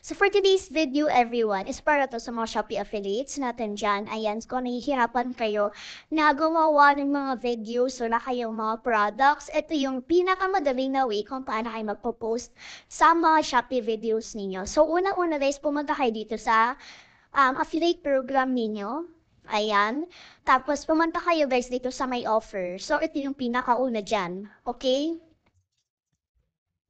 So for today's video everyone, is para to sa mga Shopee affiliates natin dyan. Ayan, kung nahihirapan kayo na gumawa ng mga videos wala kayong mga products, ito yung pinakamadaling na way kung paano kayo magpo-post sa mga Shopee videos ninyo. So una-una guys, pumunta kayo dito sa affiliate program ninyo. Ayan. Tapos pumunta kayo guys dito sa may offer. So ito yung pinakauna dyan. Okay?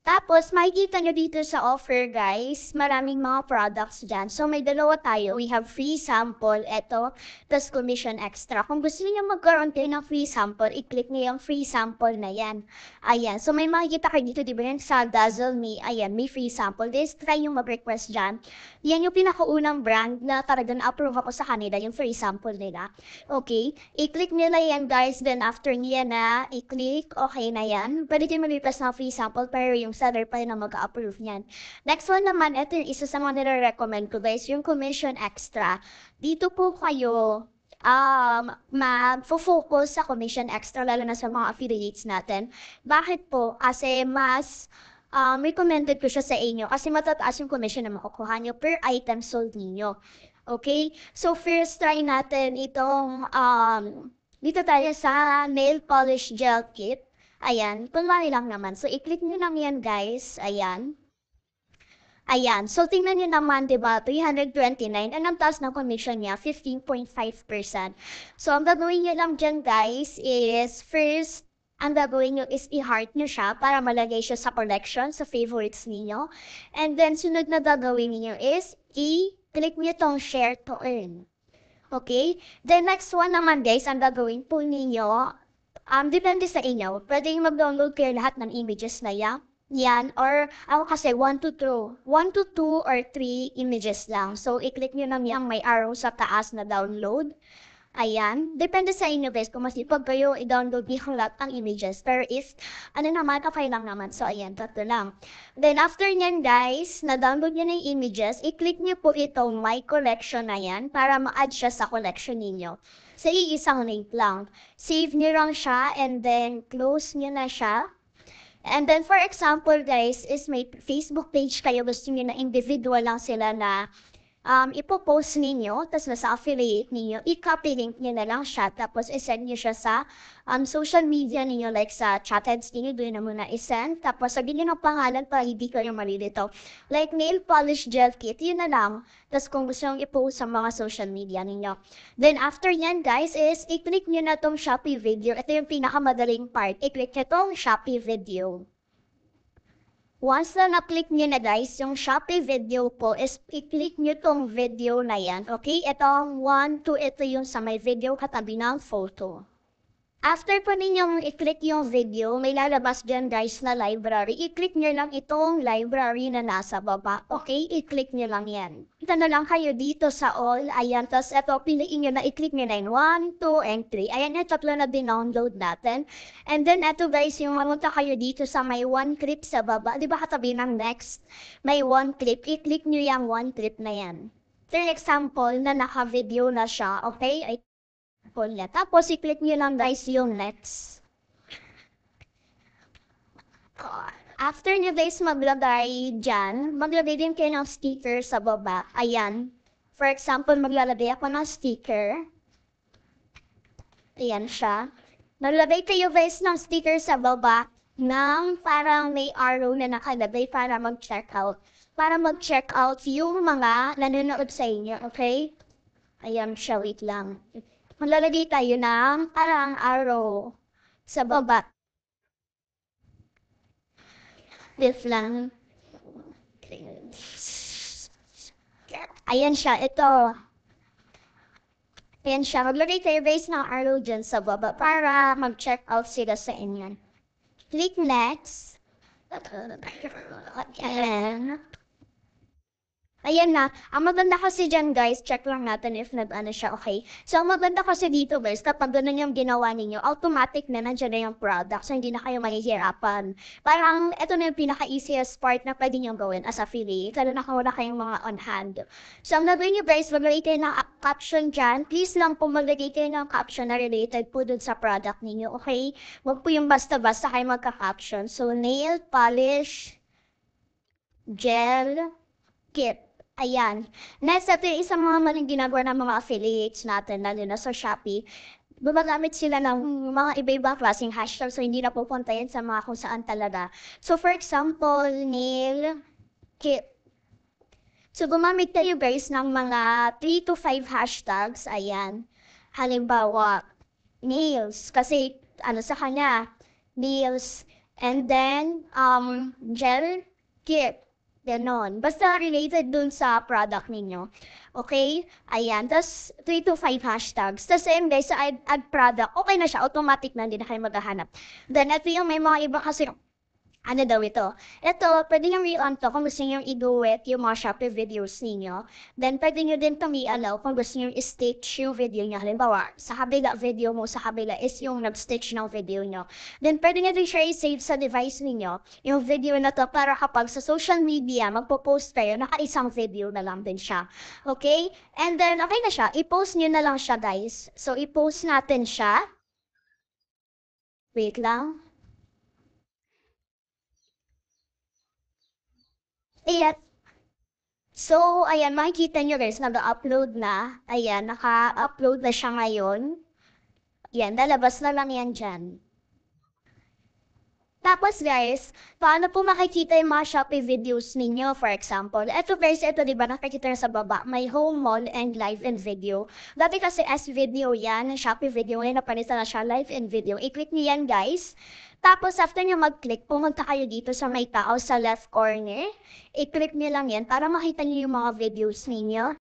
Tapos, makikita nyo dito sa offer, guys, maraming mga products dyan. So, may dalawa tayo. We have free sample, eto, plus commission extra. Kung gusto niyo magkaroon kayo ng free sample, i-click niyo yung free sample na yan. Ayan. So, may makikita kayo dito, di ba yan, sa Dazzle Me. Ayan, may free sample. This, try yung mag-request dyan. Yan yung pinakaunang brand na talagang na-approve ako sa kanila, yung free sample nila. Okay? I-click nila yan, guys. Then, after niya na, i-click, okay na yan. Pwede din mag-request ng free sample, pero yung seller pa rin na mag-approve niyan. Next one naman, ito yung isa sa mga nire-recommend ko guys, yung commission extra. Dito po kayo mag-focus sa commission extra, lalo na sa mga affiliates natin. Bakit po? Kasi mas recommended ko siya sa inyo kasi matataas yung commission na makukuha nyo per item sold ninyo. Okay? So first, try natin itong dito tayo sa nail polish gel kit. Ayan, kunwari lang naman. So, i-click nyo lang yan, guys. Ayan. Ayan. So, tingnan nyo naman, diba? 329. And ang taas ng commission niya, 15.5%. So, ang gagawin nyo lang dyan, guys, is first, ang gagawin nyo is i-heart nyo siya para malagay siya sa collection, sa favorites niyo. And then, sunod na gagawin niyo is i-click nyo tong share to earn. Okay? The next one naman, guys, ang gagawin po ninyo, depende sa inyo. Pwede yung mag-download kayo lahat ng images na yan. Or, ako kasi 1 to 2 or 3 images lang. So, i-click nyo lang yung may arrow sa taas na download. Ayan. Depende sa inyo guys. Kung masipag kayo, i-download nyo lahat ng images. Pero if, okay lang naman. So, ayan, tatlo lang. Then, after nyan guys, na-download nyo na yung images, i-click nyo po itong my collection na yan para ma-add siya sa collection ninyo. Sa iisang link lang. Save nyo lang siya and then close nyo na siya. And then for example guys, is may Facebook page kayo, gusto nyo na individual lang sila na ipopost ninyo, tapos nasa affiliate ninyo, i-copy link nyo na lang siya, tapos isend nyo siya sa social media ninyo, like sa chatheads ninyo, doon na muna isend, tapos sabihin nyo ng pangalan para hindi kayo malilito. Like nail polish gel kit, yun na lang. Tapos kung gusto nyo i-post sa mga social media ninyo. Then after yan guys, is i-click nyo na tong Shopee video. Ito yung pinakamadaling part. I-click nyo tong Shopee video. Once na na-click nyo na guys, yung Shopee video po is i-click nyo tong video na yan. Okay? Ito ang 1, 2, ito yung sa may video katabi ng photo. After po ninyong i-click yung video, may lalabas dyan guys na library. I-click nyo lang itong library na nasa baba. Okay? I-click nyo lang yan. Ito na lang kayo dito sa all. Ayan. Tapos ito, piliin nyo na i-click nyo na yung 1, 2, and 3. Ayan yung tatlo na din-download natin. And then ito guys, yung mamunta kayo dito sa may 1 clip sa baba. Di ba katabi ng next? May 1 clip. I-click nyo yung 1 clip na yan. For example, na naka-video na siya. Okay? Tapos, i-click nyo lang guys yung next. After nyo guys maglagay dyan, maglagay din kayo ng sticker sa baba. Ayan. For example, maglalagay ako ng sticker. Ayan siya. Maglagay kayo guys ng sticker sa baba ng parang may arrow na nakalagay para mag-check out. Para mag-check out yung mga nanonood sa inyo. Okay? Ayan siya. Wait lang. Maglalagay tayo ng parang arrow sa baba. This lang. Ayan siya, ito. Ayan siya, maglagay tayo guys ng arrow dyan sa baba para mag-check out sila sa inyo. Click next. Ayan na. Ang maganda kasi dyan guys, check lang natin if nag-ano siya, okay? So, ang maganda kasi dito guys, kapag ganun yung ginawa ninyo, automatic na nandiyan na yung product, so hindi na kayo mahihirapan. Parang, ito na yung pinaka-easiest part na pwede nyo gawin as affiliate, lalo na kung wala kayong mga on hand. So, ang gagawin nyo guys, maglagay kayo ng caption dyan. Please lang po maglagay kayo ng caption na related po dun sa product ninyo, okay? Huwag po yung basta-basta kayo magka-caption. So, nail polish, gel, Kit. Ayan. Next, ito yung isang mga maling ginagawa ng mga affiliates natin, lalo na sa Shopee. Gumagamit sila ng mga iba-ibang klaseng hashtag so hindi na pupunta yan sa mga kung saan talaga. So for example, nail kit. So gumamit kayo guys ng mga 3 to 5 hashtags. Ayan. Halimbawa, nails. Kasi ano sa kanya, nails. And then, gel kit. Ganon. Basta related dun sa product ninyo. Okay? Ayan. Tapos, 3 to 5 hashtags. Tapos, ayun guys, sa add product, okay na siya. Automatic na, hindi na kayo maghahanap. Then, ito yung may mga iba kasi, ano daw ito? Ito, pwede nyo i-on to kung gusto nyo i-duet yung mga Shopee videos ninyo. Then, pwede nyo din itong i-allow kung gusto nyo i-stitch yung video nyo. Halimbawa, sa kabila video mo, sa kabila is yung nag-stitch ng video nyo. Then, pwede nyo din siya i-save sa device ninyo, yung video na to, para kapag sa social media, magpo-post kayo, naka-isang video na lang din siya. Okay? And then, okay na siya. I-post nyo na lang siya, guys. So, i-post natin siya. Wait lang. Ayan. So, ayan, makikita nyo guys, nag-upload na. Ayan, naka-upload na siya ngayon. Ayan, lalabas na lang yan dyan. Tapos guys, paano po makikita yung mga Shopee videos ninyo, for example? Ito guys, ito diba nakikita na sa baba, may home, mall, and live and video. Dati kasi as video yan, Shopee video, ngayon napalitan na siya live and video. I-click niyo yan guys. Tapos after nyo mag-click, pumunta kayo dito sa may tao sa left corner. I-click niyo lang yan para makita niyo yung mga videos ninyo.